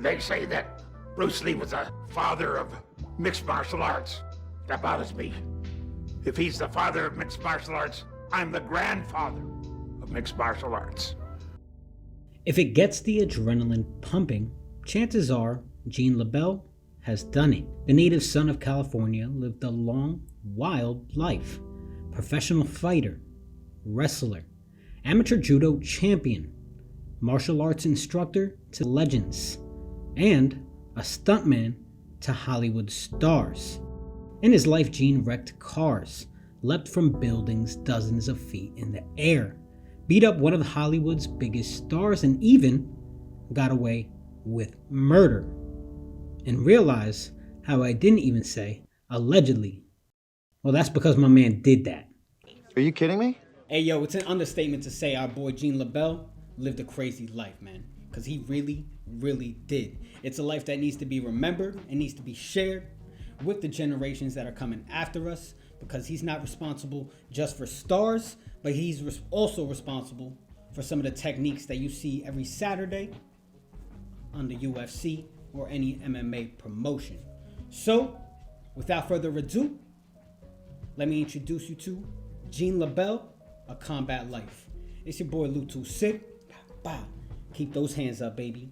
They say that Bruce Lee was a father of mixed martial arts. That bothers me. If he's the father of mixed martial arts, I'm the grandfather of mixed martial arts. If it gets the adrenaline pumping, chances are Gene Lebell has done it. The native son of California lived a long, wild life. Professional fighter, wrestler, amateur judo champion, martial arts instructor to legends, and a stuntman to Hollywood stars. In his life, Gene wrecked cars, leapt from buildings dozens of feet in the air, beat up one of Hollywood's biggest stars, and even got away with murder. And realize how I didn't even say allegedly. Well, that's because my man did that. Are you kidding me? Hey yo, it's an understatement to say our boy Gene Lebell lived a crazy life, man. Because he really, really did. It's a life that needs to be remembered and needs to be shared with the generations that are coming after us. Because he's not responsible just for stars, but he's also responsible for some of the techniques that you see every Saturday on the UFC or any MMA promotion. So, without further ado, let me introduce you to Gene Lebell, A Combat Life. It's your boy Lou Too Sick. Bow. Keep those hands up, baby.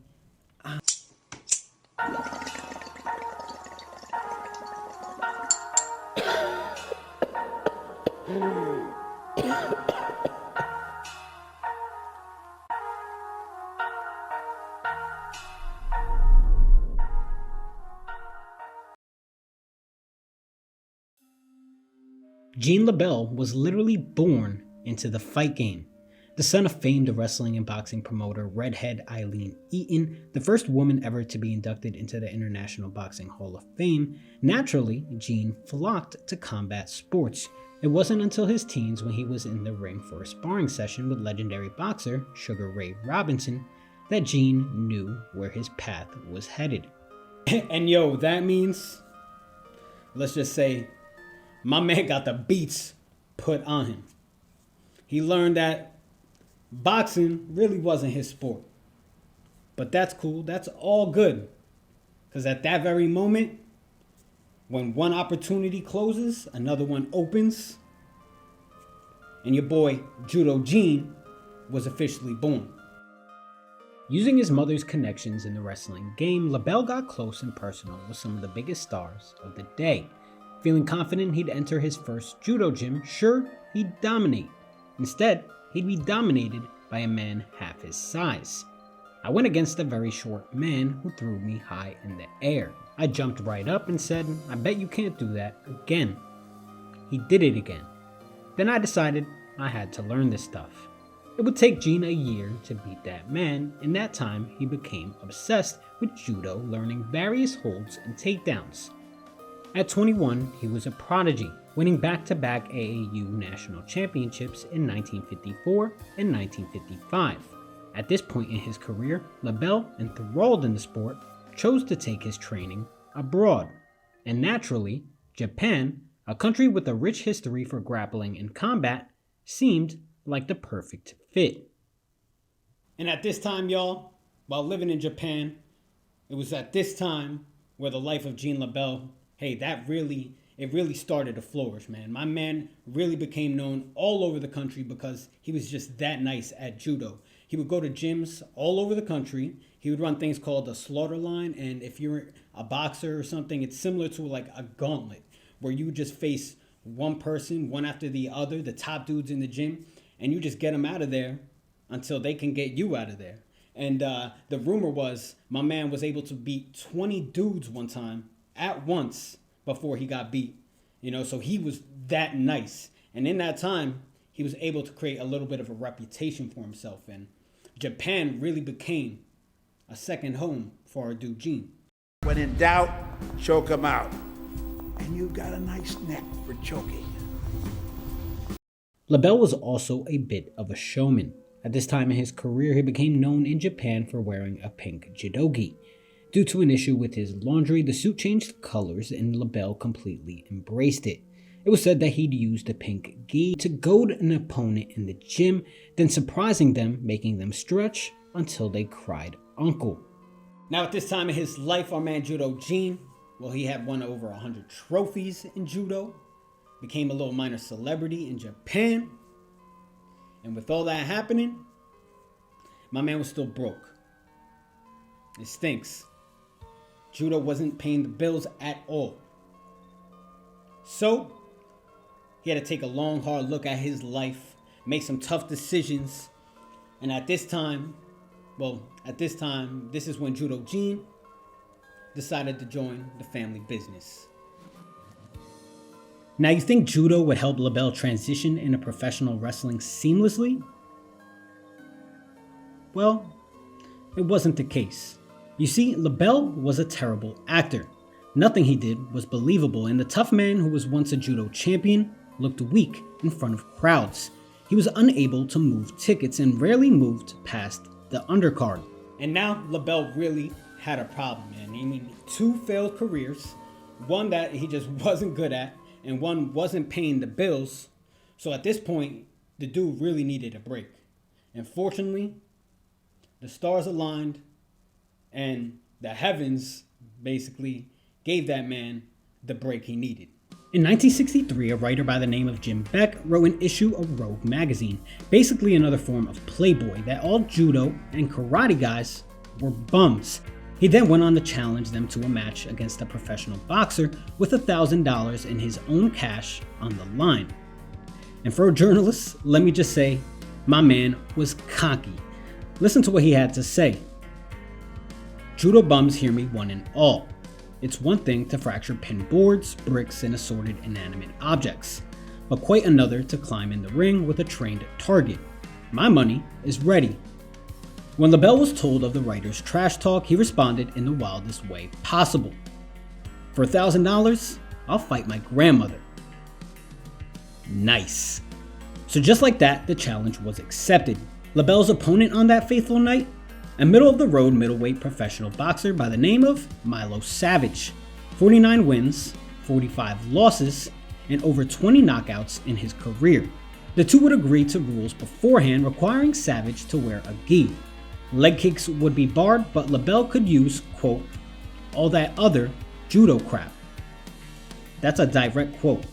Gene Lebell was literally born into the fight game. The son of famed wrestling and boxing promoter redhead Eileen Eaton, the first woman ever to be inducted into the International Boxing Hall of Fame, naturally, Gene flocked to combat sports. It wasn't until his teens when he was in the ring for a sparring session with legendary boxer Sugar Ray Robinson that Gene knew where his path was headed. And yo, that means, let's just say, my man got the beats put on him. He learned that boxing really wasn't his sport. But that's cool. That's all good. Because at that very moment, when one opportunity closes, another one opens. And your boy, Judo Gene, was officially born. Using his mother's connections in the wrestling game, Lebell got close and personal with some of the biggest stars of the day. Feeling confident he'd enter his first judo gym, sure, he'd dominate. Instead, he'd be dominated by a man half his size. I went against a very short man who threw me high in the air. I jumped right up and said, "I bet you can't do that again." He did it again. Then I decided I had to learn this stuff. It would take Gene a year to beat that man. In that time, he became obsessed with judo, learning various holds and takedowns. At 21, he was a prodigy, winning back-to-back AAU national championships in 1954 and 1955. At this point in his career, Lebell, enthralled in the sport, chose to take his training abroad. And naturally, Japan, a country with a rich history for grappling and combat, seemed like the perfect fit. And at this time, y'all, while living in Japan, it was at this time where the life of Gene Lebell, it really started to flourish, man. My man really became known all over the country because he was just that nice at judo. He would go to gyms all over the country. He would run things called a slaughter line. And if you're a boxer or something, it's similar to like a gauntlet where you would just face one person, one after the other, the top dudes in the gym, and you just get them out of there until they can get you out of there. And the rumor was my man was able to beat 20 dudes one time at once before he got beat. So he was that nice. And in that time, he was able to create a little bit of a reputation for himself. And Japan really became a second home for our dude Gene. When in doubt, choke him out. And you've got a nice neck for choking. Lebell was also a bit of a showman. At this time in his career, he became known in Japan for wearing a pink judogi. Due to an issue with his laundry, the suit changed colors and Lebell completely embraced it. It was said that he'd use the pink gi to goad an opponent in the gym, then surprising them, making them stretch until they cried uncle. Now at this time in his life, our man Judo Gene, well, he had won over 100 trophies in judo, became a little minor celebrity in Japan, and with all that happening, my man was still broke. It stinks. Judo wasn't paying the bills at all. So, he had to take a long, hard look at his life, make some tough decisions, and at this time, this is when Judo Gene decided to join the family business. Now, you think judo would help Lebell transition into professional wrestling seamlessly? Well, it wasn't the case. You see, Lebell was a terrible actor. Nothing he did was believable, and the tough man who was once a judo champion looked weak in front of crowds. He was unable to move tickets and rarely moved past the undercard. And now Lebell really had a problem, man. I mean, 2 failed careers, one that he just wasn't good at, and one wasn't paying the bills. So at this point, the dude really needed a break. And fortunately, the stars aligned, and the heavens basically gave that man the break he needed. In 1963, a writer by the name of Jim Beck wrote an issue of Rogue magazine, basically another form of Playboy, that all judo and karate guys were bums. He then went on to challenge them to a match against a professional boxer with $1,000 in his own cash on the line. And for a journalist, let me just say, my man was cocky. Listen to what he had to say. "Judo bums hear me one and all. It's one thing to fracture pin boards, bricks, and assorted inanimate objects, but quite another to climb in the ring with a trained target. My money is ready." When Lebell was told of the writer's trash talk, he responded in the wildest way possible. "For $1,000, I'll fight my grandmother." Nice. So just like that, the challenge was accepted. Lebell's opponent on that fateful night? A middle-of-the-road middleweight professional boxer by the name of Milo Savage. 49 wins, 45 losses, and over 20 knockouts in his career. The two would agree to rules beforehand requiring Savage to wear a gi. Leg kicks would be barred, but Lebell could use, quote, "all that other judo crap." That's a direct quote.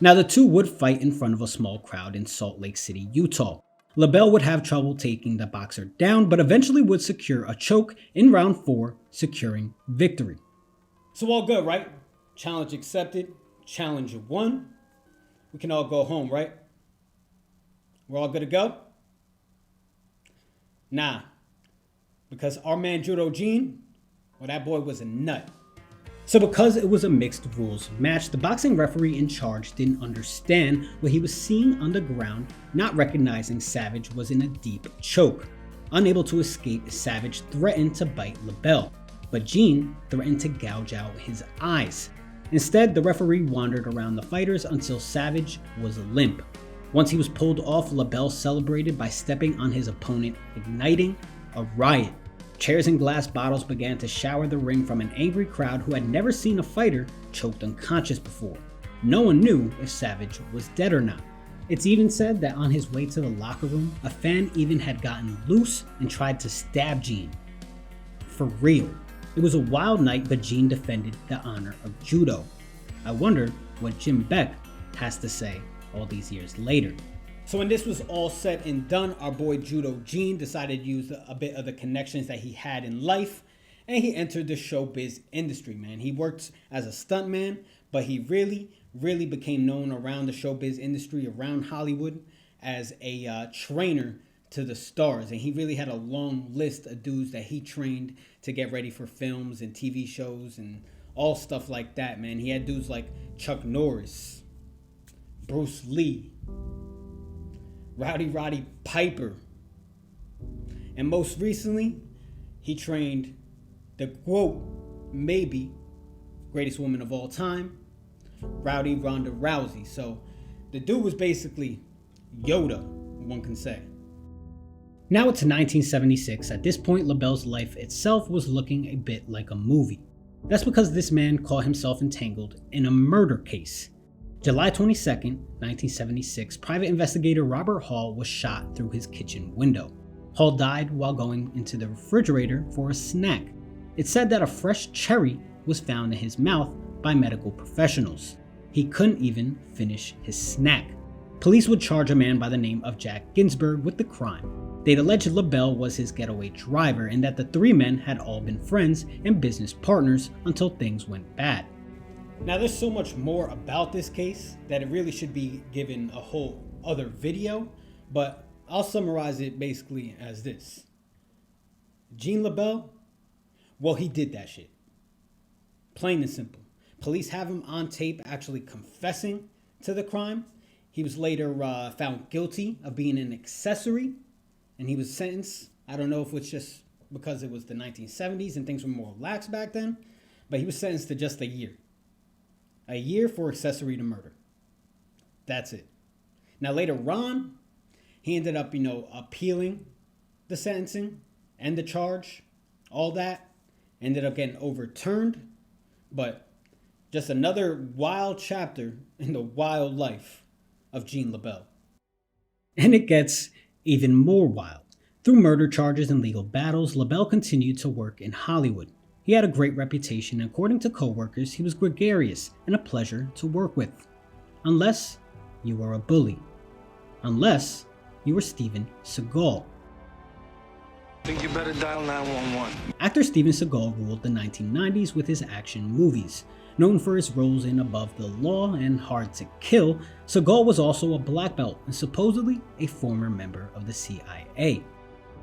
Now the two would fight in front of a small crowd in Salt Lake City, Utah. Lebell would have trouble taking the boxer down, but eventually would secure a choke in round 4, securing victory. So all good, right? Challenge accepted, challenge won. We can all go home, right? We're all good to go? Nah, because our man Judo Gene, well, that boy was a nut. So because it was a mixed rules match, the boxing referee in charge didn't understand what he was seeing on the ground, not recognizing Savage was in a deep choke. Unable to escape, Savage threatened to bite Lebell, but Gene threatened to gouge out his eyes. Instead, the referee wandered around the fighters until Savage was limp. Once he was pulled off, Lebell celebrated by stepping on his opponent, igniting a riot. Chairs and glass bottles began to shower the ring from an angry crowd who had never seen a fighter choked unconscious before. No one knew if Savage was dead or not. It's even said that on his way to the locker room, a fan even had gotten loose and tried to stab Gene. For real. It was a wild night, but Gene defended the honor of judo. I wonder what Jim Beck has to say all these years later. So when this was all said and done, our boy Judo Gene decided to use a bit of the connections that he had in life, and he entered the showbiz industry, man. He worked as a stuntman, but he really became known around the showbiz industry, around Hollywood, as a trainer to the stars. And he really had a long list of dudes that he trained to get ready for films and TV shows and all stuff like that, man. He had dudes like Chuck Norris, Bruce Lee, Roddy Piper, and most recently, he trained the quote, maybe greatest woman of all time, Rowdy Ronda Rousey. So the dude was basically Yoda, one can say. Now it's 1976. At this point, Lebell's life itself was looking a bit like a movie. That's because this man caught himself entangled in a murder case. July 22nd, 1976, private investigator Robert Hall was shot through his kitchen window. Hall died while going into the refrigerator for a snack. It's said that a fresh cherry was found in his mouth by medical professionals. He couldn't even finish his snack. Police would charge a man by the name of Jack Ginsburg with the crime. They'd alleged Lebell was his getaway driver and that the three men had all been friends and business partners until things went bad. Now there's so much more about this case that it really should be given a whole other video, but I'll summarize it basically as this. Gene Lebell, well, he did that shit. Plain and simple. Police have him on tape actually confessing to the crime. He was later found guilty of being an accessory, and he was sentenced. I don't know if it's just because it was the 1970s and things were more lax back then, but he was sentenced to just a year. A year for accessory to murder. That's it. Now later on, he ended up, appealing the sentencing and the charge. All that ended up getting overturned, but just another wild chapter in the wild life of Gene Lebell. And it gets even more wild. Through murder charges and legal battles, Lebell continued to work in Hollywood. He had a great reputation, and according to co-workers, he was gregarious and a pleasure to work with. Unless you were a bully. Unless you were Steven Seagal. I think you better dial 911. Actor Steven Seagal ruled the 1990s with his action movies. Known for his roles in Above the Law and Hard to Kill, Seagal was also a black belt and supposedly a former member of the CIA.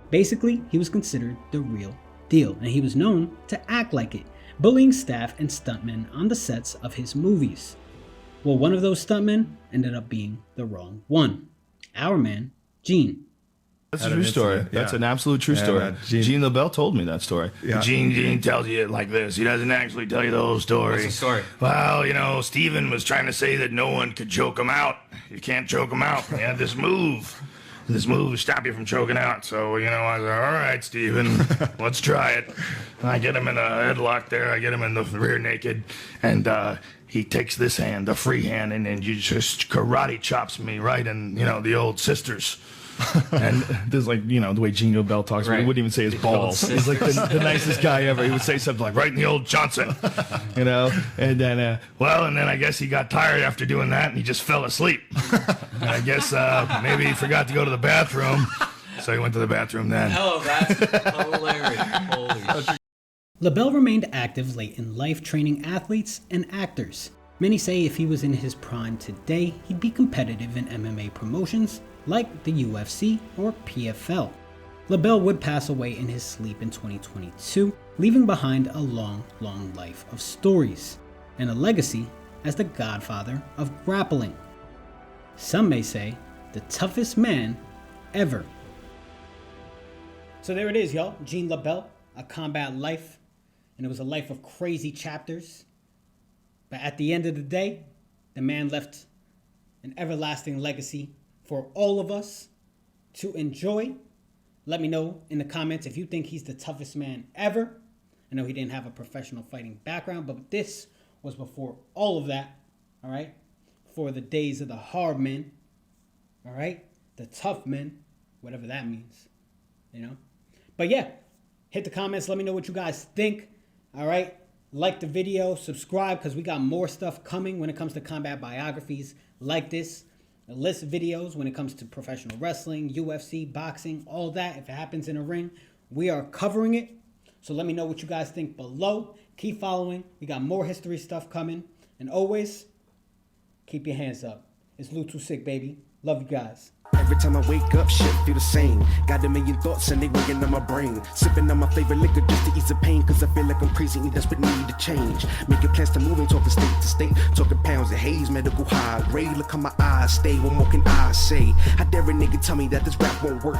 Basically, he was considered the real deal, and he was known to act like it, bullying staff and stuntmen on the sets of his movies. Well, one of those stuntmen ended up being the wrong one. Our man, Gene. That's a true story. That's an absolute true story. Man. Gene Lebell told me that story. Yeah. Gene tells you it like this. He doesn't actually tell you the whole story. What's the story? Well, Steven was trying to say that no one could choke him out. You can't choke him out. He had this move. This move will stop you from choking out. So, I was like, all right, Steven, let's try it. I get him in a headlock there. I get him in the rear naked. And he takes this hand, the free hand, and then you just karate chops me right in, the old sisters. And there's the way Gene Lebell talks, Right. he wouldn't even say his balls. He's like the nicest guy ever. He would say something like, Right in the old Johnson. and then, And then I guess he got tired after doing that, and he just fell asleep. And I guess maybe he forgot to go to the bathroom, so he went to the bathroom then. Oh, that's hilarious. Holy shit. Lebell remained active late in life, training athletes and actors. Many say if he was in his prime today, he'd be competitive in MMA promotions like the UFC or PFL. Lebell would pass away in his sleep in 2022, leaving behind a long, long life of stories and a legacy as the godfather of grappling. Some may say the toughest man ever. So there it is, y'all. Gene Lebell, a combat life, and it was a life of crazy chapters. But at the end of the day, the man left an everlasting legacy for all of us to enjoy. Let me know in the comments if you think he's the toughest man ever. I know he didn't have a professional fighting background, but this was before all of that, all right? Before the days of the hard men, all right? The tough men, whatever that means, But yeah, hit the comments. Let me know what you guys think, all right? Like the video, subscribe, because we got more stuff coming when it comes to combat biographies like this. List videos when it comes to professional wrestling, UFC, boxing, all that. If it happens in a ring, we are covering it. So let me know what you guys think below. Keep following. We got more history stuff coming. And always, keep your hands up. It's Lou Too Sick, baby. Love you guys. Every time I wake up, shit feel the same. Got a million thoughts and they weighing on my brain. Sipping on my favorite liquor just to ease the pain. Cause I feel like I'm crazy and desperate need to change. Making plans to move and talking state to state. Talking pounds and haze, medical high grade. Look how my eyes stay. What more can I say? How dare a nigga tell me that this rap won't work?